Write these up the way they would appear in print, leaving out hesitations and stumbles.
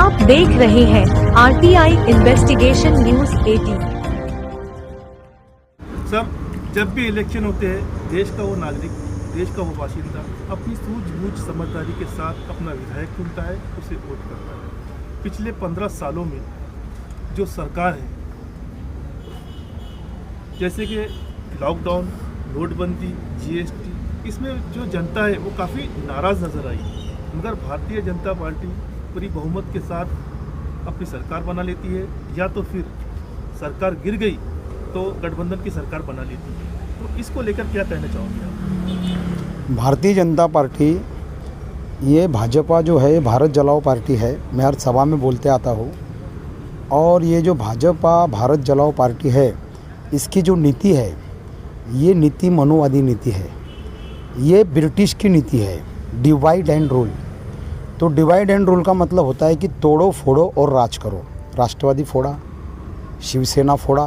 आप देख रहे हैं RTI इन्वेस्टिगेशन न्यूज 18। सर, जब भी इलेक्शन होते हैं देश का वो नागरिक, देश का वो बाशिंदा अपनी सूझबूझ समझदारी के साथ अपना विधायक चुनता है, उसे वोट करता है। पिछले 15 सालों में जो सरकार है, जैसे कि लॉकडाउन, नोटबंदी, GST, इसमें जो जनता है वो काफ़ी नाराज़ नज़र आई, मगर भारतीय जनता पार्टी पूरी बहुमत के साथ अपनी सरकार बना लेती है, या तो फिर सरकार गिर गई तो गठबंधन की सरकार बना लेती है। तो इसको लेकर क्या कहना चाहोगे आप? भारतीय जनता पार्टी, ये भाजपा जो है भारत जलाओ पार्टी है, मैं हर सभा में बोलते आता हूँ। और ये जो भाजपा भारत जलाओ पार्टी है, इसकी जो नीति है ये नीति मनुवादी नीति है। ये ब्रिटिश की नीति है, डिवाइड एंड रूल। तो डिवाइड एंड रूल का मतलब होता है कि तोड़ो फोड़ो और राज करो। राष्ट्रवादी फोड़ा, शिवसेना फोड़ा,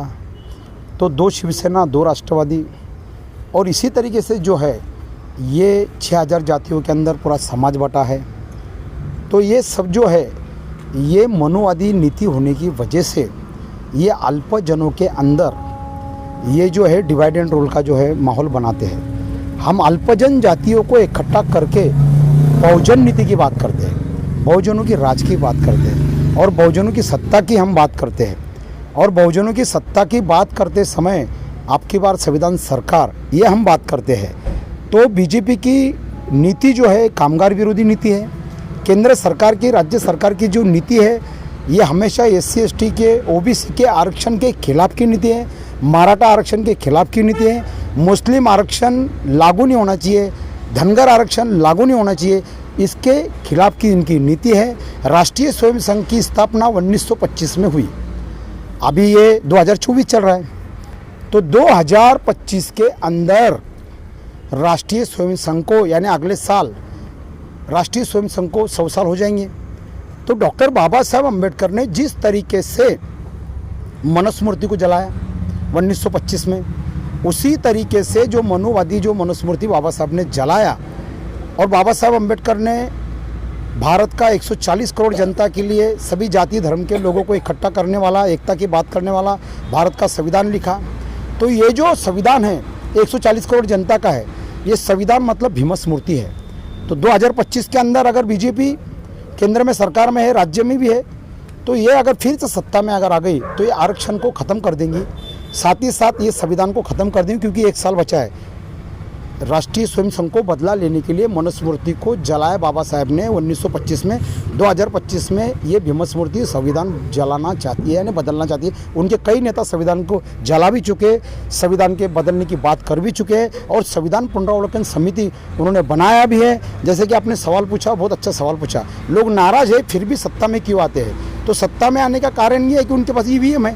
तो 2 शिवसेना 2 राष्ट्रवादी, और इसी तरीके से जो है ये 6000 जातियों के अंदर पूरा समाज बटा है। तो ये सब जो है ये मनुवादी नीति होने की वजह से ये अल्पजनों के अंदर ये जो है डिवाइड एंड रूल का जो है माहौल बनाते हैं। हम अल्पजन जातियों को इकट्ठा करके बहुजन नीति की बात करते हैं, बहुजनों की राज की बात करते हैं, और बहुजनों की सत्ता की हम बात करते हैं। और बहुजनों की सत्ता की बात करते समय आपकी बार संविधान सरकार, ये हम बात करते हैं। तो बीजेपी की नीति जो है कामगार विरोधी नीति है। केंद्र सरकार की, राज्य सरकार की जो नीति है ये हमेशा SC ST के, OBC के आरक्षण के खिलाफ की नीति है, मराठा आरक्षण के खिलाफ की नीति है, मुस्लिम आरक्षण लागू नहीं होना चाहिए, धनगर आरक्षण लागू नहीं होना चाहिए, इसके खिलाफ की इनकी नीति है। राष्ट्रीय स्वयं संघ की स्थापना 1925 में हुई, अभी ये 2024 चल रहा है। तो 2025 के अंदर राष्ट्रीय स्वयं संघ को, यानी अगले साल राष्ट्रीय स्वयं संघ को 100 साल हो जाएंगे। तो डॉक्टर बाबा साहब अम्बेडकर ने जिस तरीके से मनुस्मृति को जलाया 1925 में, उसी तरीके से जो मनुवादी जो मनुस्मृति बाबा साहब ने जलाया, और बाबा साहब अम्बेडकर ने भारत का 140 करोड़ जनता के लिए सभी जाति धर्म के लोगों को इकट्ठा करने वाला, एकता की बात करने वाला भारत का संविधान लिखा। तो ये जो संविधान है 140 करोड़ जनता का है, ये संविधान मतलब भीमस्मृति है। तो 2025 के अंदर अगर बीजेपी केंद्र में सरकार में है, राज्य में भी है, तो ये अगर फिर से सत्ता में अगर आ गई तो ये आरक्षण को ख़त्म कर देंगी, साथ ही साथ ये संविधान को ख़त्म कर देंगे, क्योंकि 1 साल बचा है। राष्ट्रीय स्वयं संघ को बदला लेने के लिए मनुस्मृति को जलाया बाबा साहब ने 1925 में। 2025 में ये भीमस्मृति संविधान जलाना चाहती है, यानी बदलना चाहती है। उनके कई नेता संविधान को जला भी चुके, संविधान के बदलने की बात कर भी चुके हैं, और संविधान पुनरावलोकन समिति उन्होंने बनाया भी है। जैसे कि आपने सवाल पूछा, बहुत अच्छा सवाल पूछा, लोग नाराज़ है फिर भी सत्ता में क्यों आते हैं? तो सत्ता में आने का कारण ये है कि उनके पास EVM है,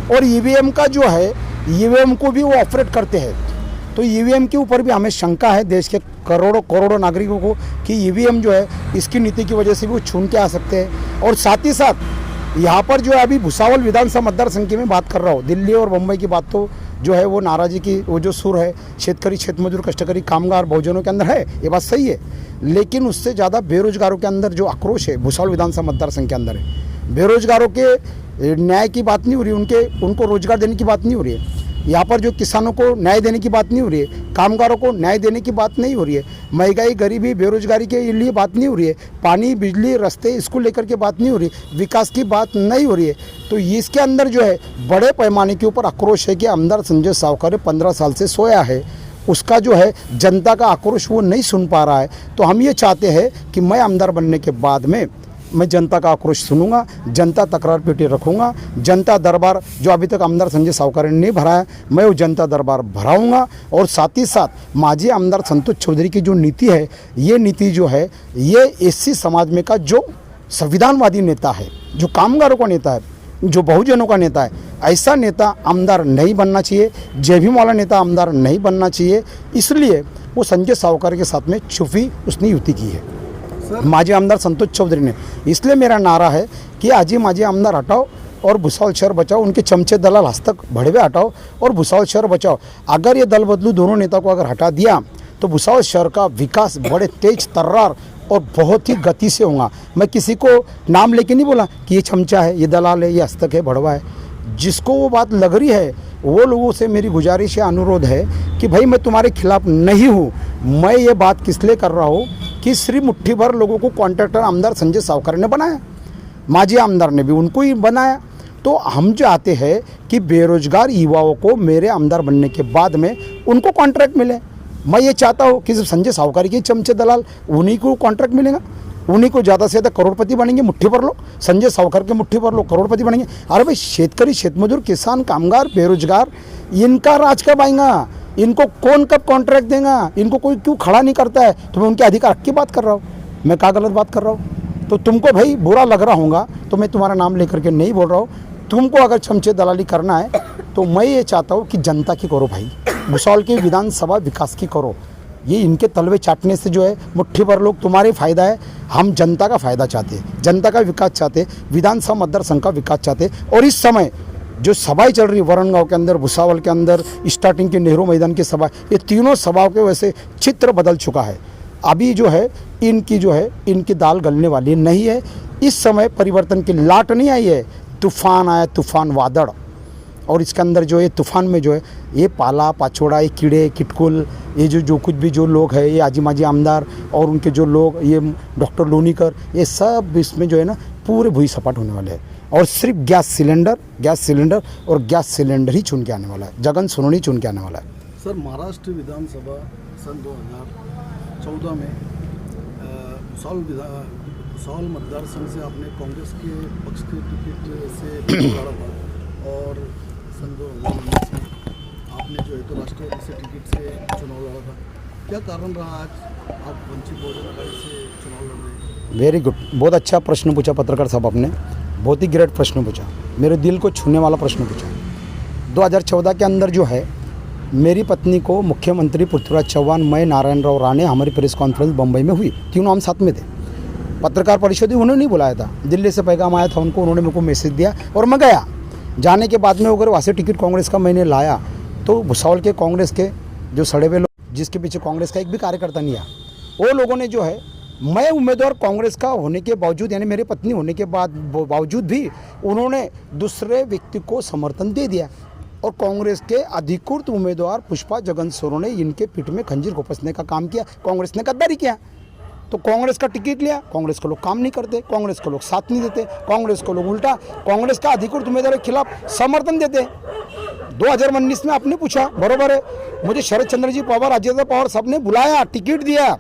और EVM का जो है EVM को भी वो ऑपरेट करते हैं। तो EVM के ऊपर भी हमें शंका है देश के करोड़ों नागरिकों को कि EVM जो है इसकी नीति की वजह से भी वो छून के आ सकते हैं। और साथ ही साथ यहाँ पर जो है अभी भुसावल विधानसभा मतदार संघ की मैं बात कर रहा हूँ, दिल्ली और मुंबई की बात तो जो है वो नाराज़गी की वो जो सुर है शेतकरी, क्षेत्रमजदूर, कष्टकरी, कामगार, बहुजनों के अंदर है, ये बात सही है। लेकिन उससे ज़्यादा बेरोजगारों के अंदर जो आक्रोश है भुसावल विधानसभा मतदार संघ के अंदर है। बेरोजगारों के न्याय की बात नहीं हो रही, उनको रोजगार देने की बात नहीं हो रही है। यहाँ पर जो किसानों को न्याय देने की बात नहीं हो रही है, कामगारों को न्याय देने की बात नहीं हो रही है, महंगाई, गरीबी, बेरोजगारी के लिए बात नहीं हो रही है, पानी, बिजली, रास्ते, इसको लेकर के बात नहीं हो रही, विकास की बात नहीं हो रही है। तो इसके अंदर जो है बड़े पैमाने के ऊपर आक्रोश है कि आमदार संजय सावकारे 15 साल से सोया है, उसका जो है जनता का आक्रोश वो नहीं सुन पा रहा है। तो हम ये चाहते हैं कि मैं आमदार बनने के बाद में मैं जनता का आक्रोश सुनूंगा, जनता तकरार पेटी रखूंगा, जनता दरबार जो अभी तक आमदार संजय सावकारे ने नहीं भरा है, मैं वो जनता दरबार भराऊंगा। और साथ ही साथ माजी आमदार संतोष चौधरी की जो नीति है, ये नीति जो है ये SC समाज में का जो संविधानवादी नेता है, जो कामगारों का नेता है, जो बहुजनों का नेता है, ऐसा नेता आमदार नहीं बनना चाहिए, जय भीम वाला नेता आमदार नहीं बनना चाहिए। इसलिए वो संजय सावकारे के साथ में छुपी उसने युति की है माजी आमदार संतोष चौधरी ने। इसलिए मेरा नारा है कि आज ही माजी आमदार हटाओ और भुसावल शहर बचाओ, उनके चमचे दलाल हस्तक भड़वे हटाओ और भुसावल शहर बचाओ। अगर ये दल बदलू दोनों नेता को अगर हटा दिया तो भुसावल शहर का विकास बड़े तेज तर्रार और बहुत ही गति से होगा। मैं किसी को नाम लेके नहीं बोला कि ये चमचा है, ये दलाल है, ये हस्तक है, भड़वा है। जिसको वो बात लग रही है वो लोगों से मेरी गुजारिश या अनुरोध है कि भाई मैं तुम्हारे खिलाफ नहीं हूँ। मैं ये बात किस लिए कर रहा हूँ कि सिर्फ मुट्ठी भर लोगों को कॉन्ट्रैक्टर आमदार संजय सावकर ने बनाया, माजी आमदार ने भी उनको ही बनाया। तो हम चाहते हैं कि बेरोजगार युवाओं को मेरे आमदार बनने के बाद में उनको कॉन्ट्रैक्ट मिले। मैं ये चाहता हूँ कि सिर्फ संजय सावकर के चमचे दलाल उन्हीं को कॉन्ट्रैक्ट मिलेगा, उन्हीं को ज़्यादा से ज़्यादा करोड़पति बनेंगे। मुट्ठी भर लोग संजय सावकर के मुट्ठी भर लोग करोड़पति बनेंगे। अरे भाई शेतकरी, शेतमजूर, किसान, कामगार, बेरोजगार, इनका राज कब आएगा? इनको कौन कब कॉन्ट्रैक्ट देगा? इनको कोई क्यों खड़ा नहीं करता है? तो मैं उनके अधिकार की बात कर रहा हूँ, मैं क्या गलत बात कर रहा हूँ? तो तुमको भाई बुरा लग रहा होगा तो मैं तुम्हारा नाम लेकर के नहीं बोल रहा हूँ। तुमको अगर चमचे दलाली करना है तो मैं ये चाहता हूँ कि जनता की करो भाई, भुसावल की विधानसभा विकास की करो। ये इनके तलवे चाटने से जो है मुट्ठी भर लोग तुम्हारे फायदा है, हम जनता का फायदा चाहते हैं, जनता का विकास चाहते हैं, विधानसभा मतदार संघ का विकास चाहते हैं। और इस समय जो सभाएं चल रही वरणगांव के अंदर, भुसावल के अंदर, स्टार्टिंग के नेहरू मैदान की सभा, ये तीनों सभाओं के वैसे चित्र बदल चुका है। अभी जो है इनकी दाल गलने वाली नहीं है। इस समय परिवर्तन की लाट नहीं आई है, तूफान आया, तूफान वादड़। और इसके अंदर जो है तूफान में जो है ये पाला पाछोड़ा, ये कीड़े किटकुल, ये जो कुछ भी जो लोग हैं, ये आजी माजी आमदार और उनके जो लोग, ये डॉक्टर लोनीकर, ये सब इसमें जो है ना पूरे भुई सपाट होने वाले हैं। और सिर्फ गैस सिलेंडर ही चुन के आने वाला है, जगन सोनवणे चुन के आने वाला है। सर, महाराष्ट्र विधानसभा सन 2014 में भुसावल मतदार संघ से आपने कांग्रेस के पक्ष के टिकट से लड़ा था और सन 2019 में आपने जो है तो राष्ट्रवादी से टिकट से चुनाव लड़ा था। क्या कारण रहा आज आप वंचित बहुजन आघाड़ी से चुनाव लड़ रहे हैं? वेरी गुड, बहुत अच्छा प्रश्न पूछा पत्रकार साहब आपने, बहुत ही ग्रेट प्रश्न पूछा, मेरे दिल को छूने वाला प्रश्न पूछा। 2014 के अंदर जो है मेरी पत्नी को मुख्यमंत्री पृथ्वीराज चौहान, मैं, नारायण राव राणे, हमारी प्रेस कॉन्फ्रेंस बम्बई में हुई, तीनों हम साथ में थे। पत्रकार परिषद उन्होंने नहीं बुलाया था, दिल्ली से पैगाम आया था उनको, उन्होंने मेरे को मैसेज दिया और मैं गया। जाने के बाद में अगर वहाँ से टिकट कांग्रेस का मैंने लाया तो भुसावल के कांग्रेस के जो सड़े हुए लोग, जिसके पीछे कांग्रेस का एक भी कार्यकर्ता नहीं आया, वो लोगों ने जो है, मैं उम्मीदवार कांग्रेस का होने के बावजूद, यानी मेरी पत्नी होने के बावजूद भी उन्होंने दूसरे व्यक्ति को समर्थन दे दिया और कांग्रेस के अधिकृत उम्मीदवार पुष्पा जगन सोनवणे ने इनके पीठ में खंजीर घोंसने का काम किया। कांग्रेस ने गद्दारी किया तो कांग्रेस का टिकट लिया, कांग्रेस को लोग काम नहीं करते, कांग्रेस को लोग साथ नहीं देते, कांग्रेस को लोग उल्टा कांग्रेस का अधिकृत उम्मीदवार के खिलाफ समर्थन देते। 2019 में आपने पूछा, बरोबर है, मुझे शरद चंद्र जी पवार, राजेंद्र पवार साहब ने बुलाया, टिकट दिया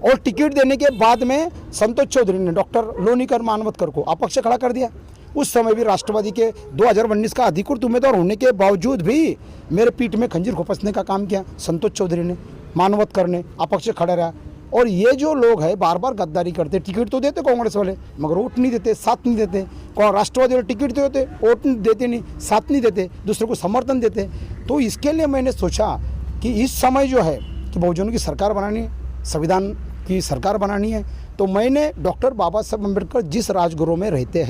और टिकट देने के बाद में संतोष चौधरी ने डॉक्टर लोनीकर मानवतकर को अपक्ष खड़ा कर दिया। उस समय भी राष्ट्रवादी के 2019 का अधिकृत उम्मीदवार होने के बावजूद भी मेरे पीठ में खंजीर घोंसने का काम किया संतोष चौधरी ने, मानवतकर ने अपक्ष खड़ा रहा। और ये जो लोग हैं बार बार गद्दारी करते, टिकट तो देते कांग्रेस वाले मगर वोट नहीं देते, साथ नहीं देते। राष्ट्रवादी वाले टिकट तो देते, वोट देते नहीं, साथ नहीं देते, दूसरे को समर्थन देते। तो इसके लिए मैंने सोचा कि इस समय जो है कि बहुजनों की सरकार बनानी है, संविधान की सरकार बनानी है, तो मैंने डॉक्टर बाबा साहब अम्बेडकर जिस राजगृह में रहते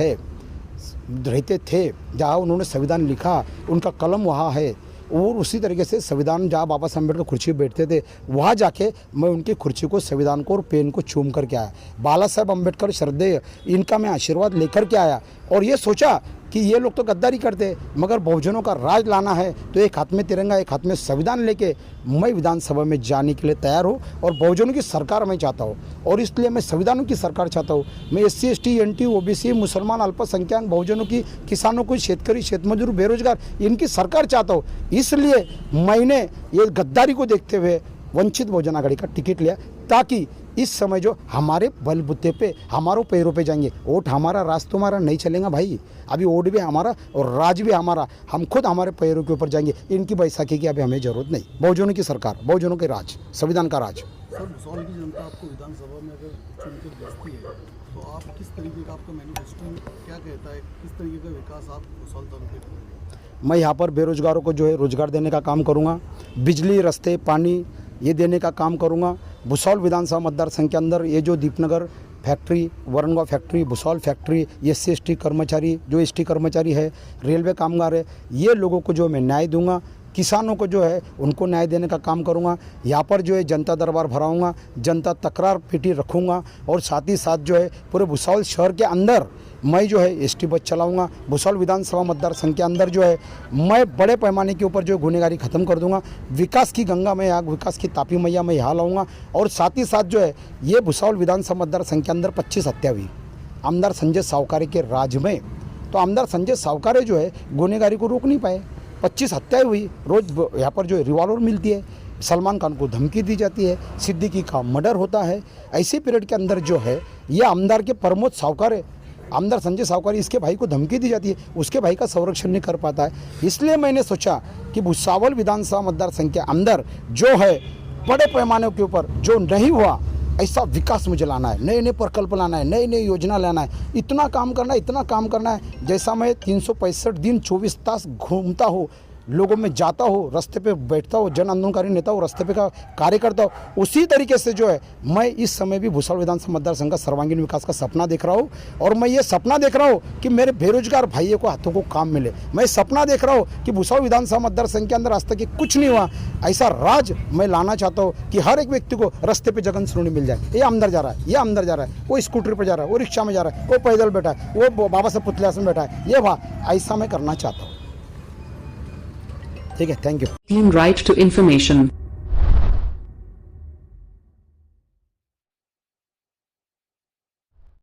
थे, जहाँ उन्होंने संविधान लिखा, उनका कलम वहाँ है, और उसी तरीके से संविधान जहाँ बाबा साहब अम्बेडकर कुर्सी पर बैठते थे वहाँ जाके मैं उनकी कुर्सी को, संविधान को और पेन को चूम करके आया। बाला साहब अम्बेडकर श्रद्धेय, इनका मैं आशीर्वाद लेकर के आया और ये सोचा कि ये लोग तो गद्दारी करते, मगर बहुजनों का राज लाना है तो एक हाथ में तिरंगा, एक हाथ में संविधान लेके मैं विधानसभा में जाने के लिए तैयार हूँ और बहुजनों की सरकार मैं चाहता हूँ। और इसलिए मैं संविधानों की सरकार चाहता हूँ। मैं SC ST NT OBC मुसलमान, अल्पसंख्यक, बहुजनों की, किसानों को, शेतकरी, शेतमजदूर, बेरोजगार, इनकी सरकार चाहता हूँ। इसलिए मैंने ये गद्दारी को देखते हुए वंचित बहुजन आघाड़ी का टिकट लिया ताकि इस समय जो हमारे बलबूते पे, हमारों पैरों पे जाएंगे। वोट हमारा, राज तुम्हारा नहीं चलेगा भाई। अभी वोट भी हमारा और राज भी हमारा, हम खुद हमारे पैरों के ऊपर जाएंगे। इनकी बैसाखी की अभी हमें जरूरत नहीं। बहुजनों की सरकार, बहुजनों के राज, संविधान का राज। सर, भुसावल की जनता आपको विधानसभा में अगर चुनकर भेजती है तो आप किस तरीके का, आपका मैनिफेस्टो क्या कहता है, किस तरीके का विकास आप भुसावल तालुके करेंगे? मैं यहाँ पर बेरोजगारों को जो है रोजगार देने का काम करूँगा, बिजली, रास्ते, पानी ये देने का काम करूँगा। भुसावल विधानसभा मतदार संघ के अंदर ये जो Deepnagar factory, Varangaon factory, Bhusawal factory, SC ST कर्मचारी, जो ST कर्मचारी है, रेलवे कामगार है, ये लोगों को जो मैं न्याय दूंगा। किसानों को जो है उनको न्याय देने का काम करूँगा। यहाँ पर जो है जनता दरबार भराऊँगा, जनता तकरार पेटी रखूँगा और साथ ही साथ जो है पूरे भुसावल शहर के अंदर मैं जो है एसटी बस चलाऊँगा। भुसावल विधानसभा मतदार संघ के अंदर जो है मैं बड़े पैमाने के ऊपर जो गुनहगारी ख़त्म कर दूँगा। विकास की गंगा में यहाँ, विकास की तापी मैया मैं यहाँ लाऊँगा। और साथ ही साथ जो है ये भुसावल विधानसभा मतदार संघ के अंदर 25 हत्या हुई आमदार संजय सावकारे के राज में। तो आमदार संजय सावकारे जो है गुनहगारी को रोक नहीं पाए, 25 हत्याएं हुई। रोज़ यहाँ पर जो है रिवॉल्वर मिलती है, सलमान खान को धमकी दी जाती है, सिद्दीकी का मर्डर होता है। ऐसे पीरियड के अंदर जो है ये आमदार के प्रमोद सावकारे, आमदार संजय सावकारे, इसके भाई को धमकी दी जाती है, उसके भाई का संरक्षण नहीं कर पाता है। इसलिए मैंने सोचा कि भुसावल विधानसभा मतदार संघ के अंदर जो है बड़े पैमाने के ऊपर जो नहीं हुआ ऐसा विकास मुझे लाना है, नए नए प्रकल्प लाना है, नई नई योजना लाना है, इतना काम करना है, इतना काम करना है। जैसा मैं 365 दिन 24 तास घूमता हूँ, लोगों में जाता हूँ, रास्ते पे बैठता हूँ, जन आंदोलनकारी नेता हूँ, रास्ते पे का कार्य करता हूँ, उसी तरीके से जो है मैं इस समय भी भुसावल विधानसभा मतदार संघ का सर्वांगीण विकास का सपना देख रहा हूँ। और मैं ये सपना देख रहा हूँ कि मेरे बेरोजगार भाइयों को हाथों को काम मिले। मैं सपना देख रहा हूँ कि भुसावल विधानसभा मतदार संघ के अंदर आज तक कुछ नहीं हुआ, ऐसा राज मैं लाना चाहता हूँ कि हर एक व्यक्ति को रास्ते पे जगन सुनने मिल जाए। ये अंदर जा रहा है, ये अंदर जा रहा है, वो स्कूटर पर जा रहा है, वो रिक्शा में जा रहा है, वो पैदल बैठा है, वो बाबा साहब पुतले में बैठा है, ये ऐसा मैं करना चाहता हूँ। ठीक है, thank you. Right to information.